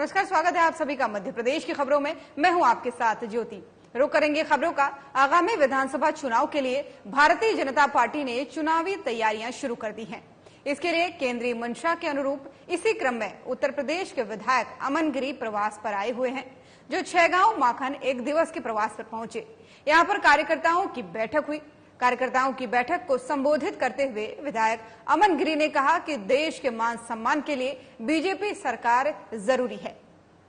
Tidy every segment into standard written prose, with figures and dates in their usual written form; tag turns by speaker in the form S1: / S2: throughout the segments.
S1: नमस्कार, स्वागत है आप सभी का मध्य प्रदेश की खबरों में। मैं हूं आपके साथ ज्योति। रुक करेंगे खबरों का। आगामी विधानसभा चुनाव के लिए भारतीय जनता पार्टी ने चुनावी तैयारियां शुरू कर दी हैं। इसके लिए केंद्रीय मंशा के अनुरूप इसी क्रम में उत्तर प्रदेश के विधायक अमन गिरी प्रवास पर आए हुए हैं, जो छैगांव माखन एक दिवस के प्रवास पर पहुंचे। यहाँ पर कार्यकर्ताओं की बैठक हुई। कार्यकर्ताओं की बैठक को संबोधित करते हुए विधायक अमन गिरी ने कहा कि देश के मान सम्मान के लिए बीजेपी सरकार जरूरी है।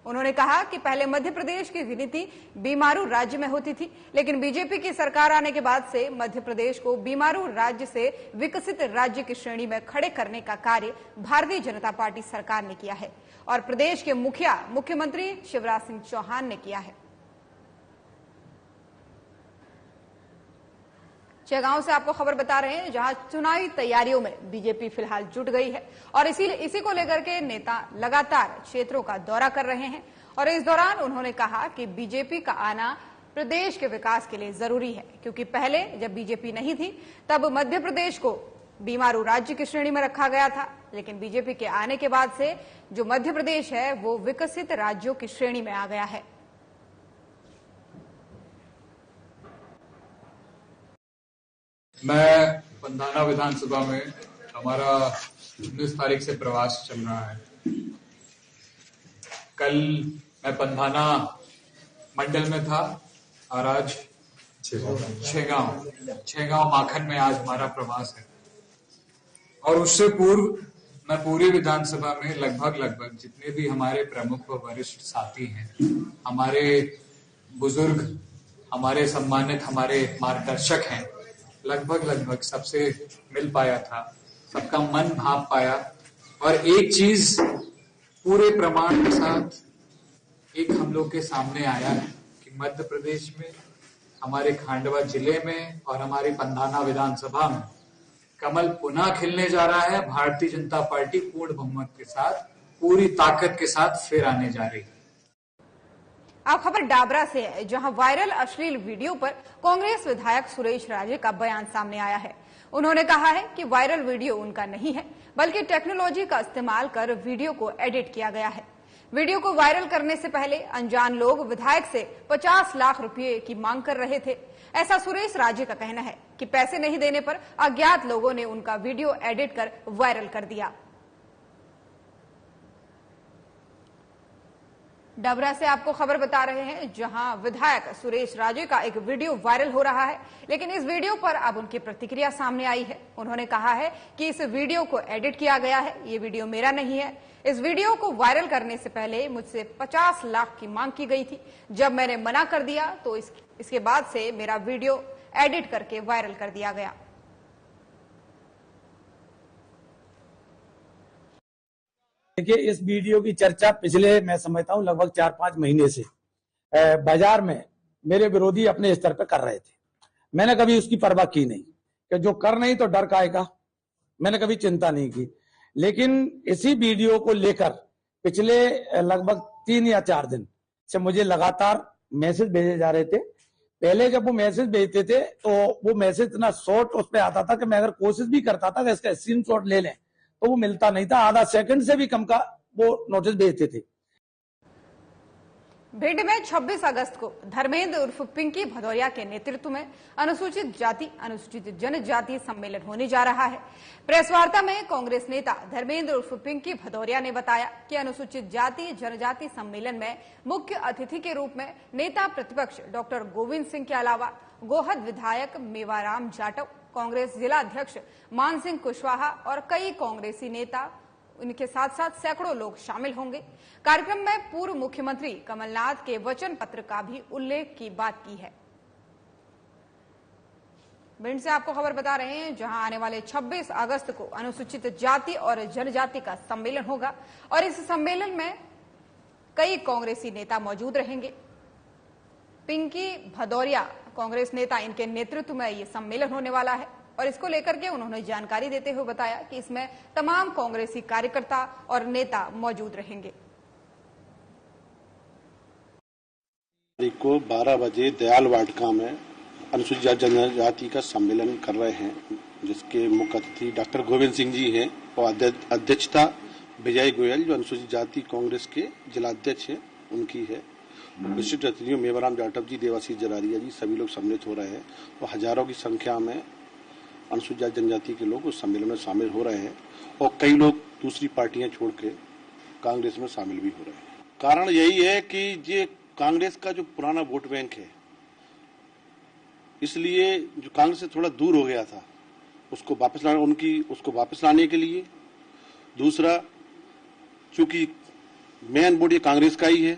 S1: उन्होंने कहा कि पहले मध्य प्रदेश की गिनती बीमारू राज्य में होती थी, लेकिन बीजेपी की सरकार आने के बाद से मध्य प्रदेश को बीमारू राज्य से विकसित राज्य की श्रेणी में खड़े करने का कार्य भारतीय जनता पार्टी सरकार ने किया है और प्रदेश के मुख्यमंत्री शिवराज सिंह चौहान ने किया है। छैगांव से आपको खबर बता रहे हैं, जहां चुनावी तैयारियों में बीजेपी फिलहाल जुट गई है और इसी को लेकर के नेता लगातार क्षेत्रों का दौरा कर रहे हैं। और इस दौरान उन्होंने कहा कि बीजेपी का आना प्रदेश के विकास के लिए जरूरी है, क्योंकि पहले जब बीजेपी नहीं थी तब मध्य प्रदेश को बीमारू राज्य की श्रेणी में रखा गया था, लेकिन बीजेपी के आने के बाद से जो मध्य प्रदेश है वो विकसित राज्यों की श्रेणी में आ गया है।
S2: मैं पंधाना विधानसभा में हमारा 19 तारीख से प्रवास चल रहा है। कल मैं पंधाना मंडल में था और आज छैगांव माखन में आज हमारा प्रवास है। और उससे पूर्व मैं पूरी विधानसभा में लगभग जितने भी हमारे प्रमुख व वरिष्ठ साथी हैं, हमारे बुजुर्ग, हमारे सम्मानित, हमारे मार्गदर्शक हैं, लगभग सबसे मिल पाया था, सबका मन भाप पाया। और एक चीज पूरे प्रमाण के साथ एक हम लोग के सामने आया है कि मध्य प्रदेश में, हमारे खांडवा जिले में और हमारी पंधाना विधानसभा में कमल पुनः खिलने जा रहा है। भारतीय जनता पार्टी पूर्ण बहुमत के साथ, पूरी ताकत के साथ फिर आने जा रही है।
S1: अब खबर डाबरा से है, जहां वायरल अश्लील वीडियो पर कांग्रेस विधायक सुरेश राजे का बयान सामने आया है। उन्होंने कहा है कि वायरल वीडियो उनका नहीं है, बल्कि टेक्नोलॉजी का इस्तेमाल कर वीडियो को एडिट किया गया है। वीडियो को वायरल करने से पहले अनजान लोग विधायक से 50 लाख रुपए की मांग कर रहे थे। ऐसा सुरेश राजे का कहना है कि पैसे नहीं देने पर अज्ञात लोगों ने उनका वीडियो एडिट कर वायरल कर दिया। डबरा से आपको खबर बता रहे हैं, जहां विधायक सुरेश राजे का एक वीडियो वायरल हो रहा है, लेकिन इस वीडियो पर अब उनकी प्रतिक्रिया सामने आई है। उन्होंने कहा है कि इस वीडियो को एडिट किया गया है, ये वीडियो मेरा नहीं है। इस वीडियो को वायरल करने से पहले मुझसे 50 लाख की मांग की गई थी। जब मैंने मना कर दिया तो इसके बाद से मेरा वीडियो एडिट करके वायरल कर दिया गया।
S3: देखिए, इस वीडियो की चर्चा पिछले, मैं समझता हूं, लगभग 4-5 महीने से बाजार में मेरे विरोधी अपने स्तर पर कर रहे थे। मैंने कभी उसकी परवाह की नहीं कि जो कर नहीं तो डर काएगा, मैंने कभी चिंता नहीं की। लेकिन इसी वीडियो को लेकर पिछले लगभग 3 या 4 दिन से मुझे लगातार मैसेज भेजे जा रहे थे। पहले जब वो मैसेज भेजते थे तो वो मैसेज इतना शॉर्ट उस पर आता था कि मैं अगर कोशिश भी करता था कि इसका स्क्रीनशॉट ले लें तो वो मिलता नहीं था। आधा सेकंड से भी कम का वो नोटिस भेजते थे।
S1: भिंड में 26 अगस्त को धर्मेंद्र उर्फ पिंकी भदौरिया के नेतृत्व में अनुसूचित जाति अनुसूचित जनजाति सम्मेलन होने जा रहा है। प्रेस वार्ता में कांग्रेस नेता धर्मेंद्र उर्फ पिंकी भदौरिया ने बताया कि अनुसूचित जाति जनजाति सम्मेलन में मुख्य अतिथि के रूप में नेता प्रतिपक्ष डॉक्टर गोविंद सिंह के अलावा गोहद विधायक मेवाराम जाटव, कांग्रेस जिला अध्यक्ष मान सिंह कुशवाहा और कई कांग्रेसी नेता, इनके साथ साथ सैकड़ों लोग शामिल होंगे। कार्यक्रम में पूर्व मुख्यमंत्री कमलनाथ के वचन पत्र का भी उल्लेख की बात की है। भिंड से आपको खबर बता रहे हैं, जहां आने वाले 26 अगस्त को अनुसूचित जाति और जनजाति का सम्मेलन होगा और इस सम्मेलन में कई कांग्रेसी नेता मौजूद रहेंगे। पिंकी भदौरिया कांग्रेस नेता, इनके नेतृत्व में ये सम्मेलन होने वाला है और इसको लेकर के उन्होंने जानकारी देते हुए बताया कि इसमें तमाम कांग्रेसी कार्यकर्ता और नेता मौजूद रहेंगे।
S4: को 12 बजे दयाल वाटिका में अनुसूचित जनजाति का सम्मेलन कर रहे हैं, जिसके मुख्य अतिथि डॉक्टर गोविंद सिंह जी हैं और अध्यक्षता विजय गोयल जो अनुसूचित जाति कांग्रेस के जिलाध्यक्ष हैं उनकी है। विशिष्ट अतिथियों मेवाराम जाटव जी, देवाशीष जरारिया जी, सभी लोग सम्मिलित हो रहे हैं और हजारों की संख्या में अनुसूचित जनजाति के लोग उस सम्मेलन में शामिल हो रहे हैं और कई लोग दूसरी पार्टियां छोड़ के कांग्रेस में शामिल भी हो रहे हैं। कारण यही है कि ये कांग्रेस का जो पुराना वोट बैंक है, इसलिए जो कांग्रेस से थोड़ा दूर हो गया था उसको वापस लाने के लिए। दूसरा, चूंकि मेन वोट ये कांग्रेस का ही है।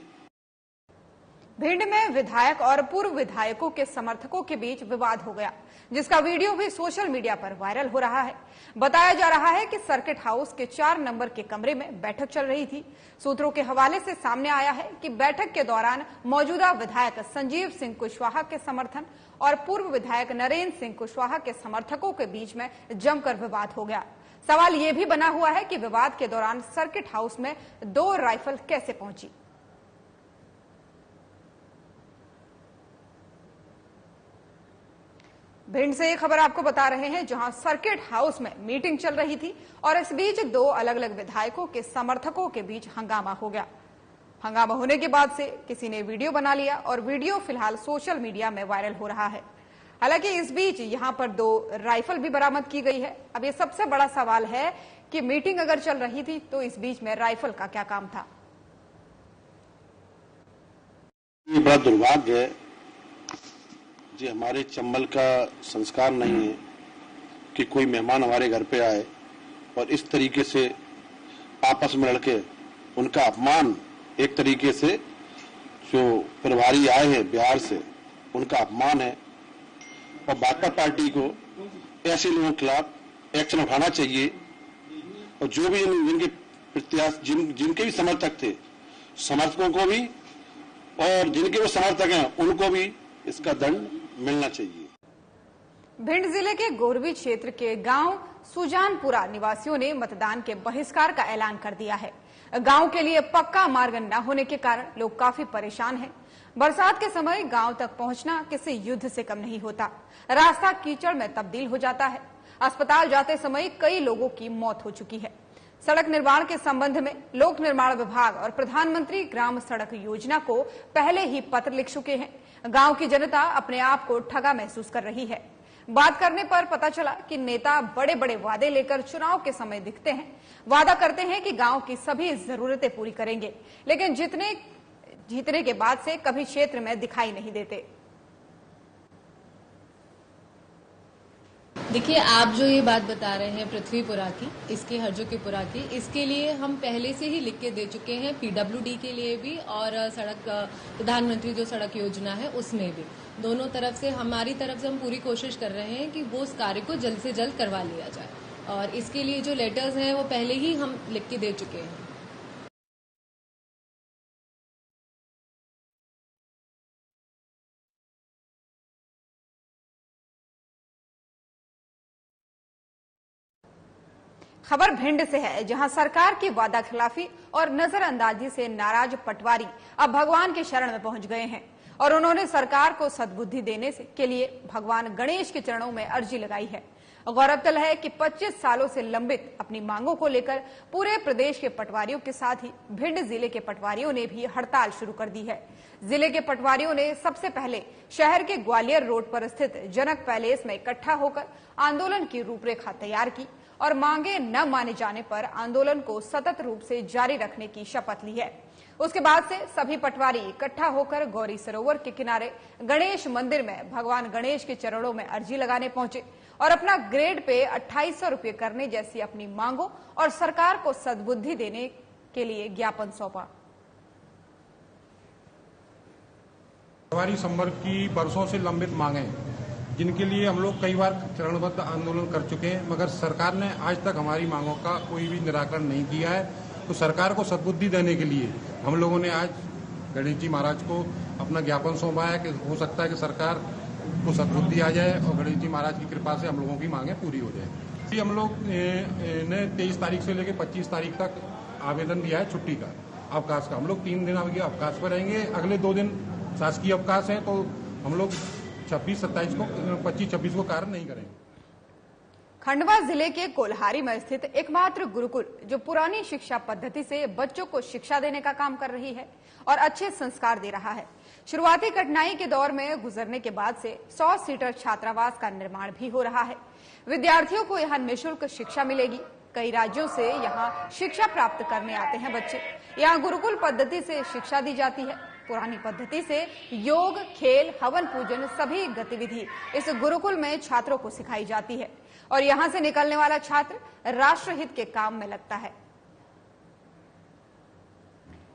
S1: भिंड में विधायक और पूर्व विधायकों के समर्थकों के बीच विवाद हो गया, जिसका वीडियो भी सोशल मीडिया पर वायरल हो रहा है। बताया जा रहा है कि सर्किट हाउस के 4 नंबर के कमरे में बैठक चल रही थी। सूत्रों के हवाले से सामने आया है कि बैठक के दौरान मौजूदा विधायक संजीव सिंह कुशवाहा के समर्थन और पूर्व विधायक नरेंद्र सिंह कुशवाहा के समर्थकों के बीच में जमकर विवाद हो गया। सवाल यह भी बना हुआ है कि विवाद के दौरान सर्किट हाउस में 2 राइफल कैसे पहुंची। भिंड से एक खबर आपको बता रहे हैं, जहां सर्किट हाउस में मीटिंग चल रही थी और इस बीच 2 अलग अलग विधायकों के समर्थकों के बीच हंगामा हो गया। हंगामा होने के बाद से किसी ने वीडियो बना लिया और वीडियो फिलहाल सोशल मीडिया में वायरल हो रहा है। हालांकि इस बीच यहां पर 2 राइफल भी बरामद की गई है। अब ये सबसे बड़ा सवाल है कि मीटिंग अगर चल रही थी तो इस बीच में राइफल का क्या काम था।
S4: ये बड़ा दुर्भाग्य है, जी हमारे चंबल का संस्कार नहीं है कि कोई मेहमान हमारे घर पे आए और इस तरीके से आपस में लड़के उनका अपमान, एक तरीके से जो प्रभारी आए हैं बिहार से उनका अपमान है। और भाजपा पार्टी को ऐसे लोगों के खिलाफ एक्शन उठाना चाहिए और जो भी जिनके प्रत्याशी जिनके भी समर्थक थे, समर्थकों को भी और जिनके वो समर्थक हैं उनको भी इसका दंड मिलना चाहिए।
S1: भिंड जिले के गोरवी क्षेत्र के गांव सुजानपुरा निवासियों ने मतदान के बहिष्कार का ऐलान कर दिया है। गांव के लिए पक्का मार्ग न होने के कारण लोग काफी परेशान हैं। बरसात के समय गांव तक पहुंचना किसी युद्ध से कम नहीं होता। रास्ता कीचड़ में तब्दील हो जाता है। अस्पताल जाते समय कई लोगों की मौत हो चुकी है। सड़क निर्माण के संबंध में लोक निर्माण विभाग और प्रधानमंत्री ग्राम सड़क योजना को पहले ही पत्र लिख चुके हैं। गांव की जनता अपने आप को ठगा महसूस कर रही है। बात करने पर पता चला कि नेता बड़े बड़े वादे लेकर चुनाव के समय दिखते हैं। वादा करते हैं कि गांव की सभी जरूरतें पूरी करेंगे, लेकिन जीतने के बाद से कभी क्षेत्र में दिखाई नहीं देते।
S5: देखिए, आप जो ये बात बता रहे हैं पृथ्वीपुरा की, इसके हरजोकीपुरा की, इसके लिए हम पहले से ही लिख के दे चुके हैं, पीडब्ल्यूडी के लिए भी और सड़क प्रधानमंत्री जो सड़क योजना है उसमें भी। दोनों तरफ से, हमारी तरफ से हम पूरी कोशिश कर रहे हैं कि वो उस कार्य को जल्द से जल्द करवा लिया जाए और इसके लिए जो लेटर्स हैं वो पहले ही हम लिख के दे चुके हैं।
S1: खबर भिंड से है, जहां सरकार की वादा खिलाफी और नजरअंदाजी से नाराज पटवारी अब भगवान के शरण में पहुंच गए हैं और उन्होंने सरकार को सद्बुद्धि देने के लिए भगवान गणेश के चरणों में अर्जी लगाई है। गौरतलब है कि 25 सालों से लंबित अपनी मांगों को लेकर पूरे प्रदेश के पटवारियों के साथ ही भिंड जिले के पटवारियों ने भी हड़ताल शुरू कर दी है। जिले के पटवारियों ने सबसे पहले शहर के ग्वालियर रोड पर स्थित जनक पैलेस में इकट्ठा होकर आंदोलन की रूपरेखा तैयार की और मांगे न माने जाने पर आंदोलन को सतत रूप से जारी रखने की शपथ ली है। उसके बाद से सभी पटवारी इकट्ठा होकर गौरी सरोवर के किनारे गणेश मंदिर में भगवान गणेश के चरणों में अर्जी लगाने पहुंचे और अपना ग्रेड पे 2800 रुपये करने जैसी अपनी मांगों और सरकार को सद्बुद्धि देने के लिए ज्ञापन सौंपा।
S6: पटवारी संवर्ग की बरसों से लंबित मांगे, जिनके लिए हम लोग कई बार चरणबद्ध आंदोलन कर चुके हैं, मगर सरकार ने आज तक हमारी मांगों का कोई भी निराकरण नहीं किया है। तो सरकार को सद्बुद्धि देने के लिए हम लोगों ने आज गणेश जी महाराज को अपना ज्ञापन सौंपा है कि हो सकता है कि सरकार को सद्बुद्धि आ जाए और गणेश जी महाराज की कृपा से हम लोगों की मांगें पूरी हो जाए। हम लोग ने 23 तारीख से लेकर 25 तारीख तक आवेदन दिया है छुट्टी का, अवकाश का। हम लोग 3 दिन अवकाश पर रहेंगे। अगले 2 दिन शासकीय अवकाश है, तो हम लोग 26-27 को 25-26 को कार्य नहीं करेंगे।
S1: खंडवा जिले के कोल्हारी में स्थित एकमात्र गुरुकुल जो पुरानी शिक्षा पद्धति से बच्चों को शिक्षा देने का काम कर रही है और अच्छे संस्कार दे रहा है। शुरुआती कठिनाई के दौर में गुजरने के बाद से 100 सीटर छात्रावास का निर्माण भी हो रहा है। विद्यार्थियों को यहाँ निःशुल्क शिक्षा मिलेगी। कई राज्यों से यहाँ शिक्षा प्राप्त करने आते हैं बच्चे। यहाँ गुरुकुल पद्धति से शिक्षा दी जाती है। पुरानी पद्धति से योग, खेल, हवन पूजन सभी गतिविधि इस गुरुकुल में छात्रों को सिखाई जाती है और यहाँ से निकलने वाला छात्र राष्ट्रहित के काम में लगता है।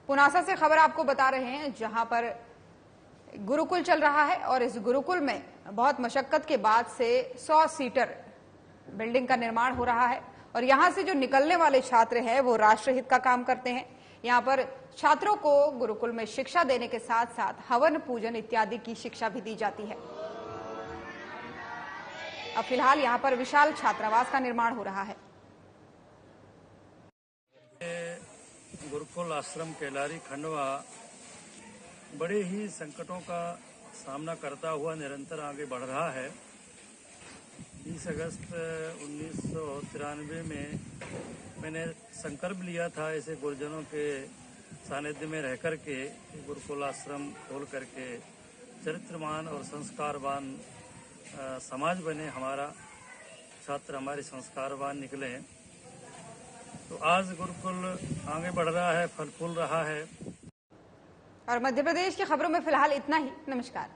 S1: पुनासा से खबर आपको बता रहे हैं, जहां पर गुरुकुल चल रहा है और इस गुरुकुल में बहुत मशक्कत के बाद से 100 सीटर बिल्डिंग का निर्माण हो रहा है और यहां से जो निकलने वाले छात्र हैं वो राष्ट्रहित का काम करते हैं। यहाँ पर छात्रों को गुरुकुल में शिक्षा देने के साथ साथ हवन पूजन इत्यादि की शिक्षा भी दी जाती है। अब फिलहाल यहाँ पर विशाल छात्रावास का निर्माण हो रहा है।
S7: गुरुकुल आश्रम केलारी खंडवा बड़े ही संकटों का सामना करता हुआ निरंतर आगे बढ़ रहा है। 20 अगस्त 1993 में मैंने संकल्प लिया था ऐसे गुरुजनों के सानिध्य में रह करके गुरुकुल आश्रम खोल करके चरित्रवान और संस्कारवान समाज बने, हमारा छात्र हमारे संस्कारवान निकले। तो आज गुरुकुल आगे बढ़ रहा है, फल फूल रहा है।
S1: और मध्य प्रदेश की खबरों में फिलहाल इतना ही। नमस्कार।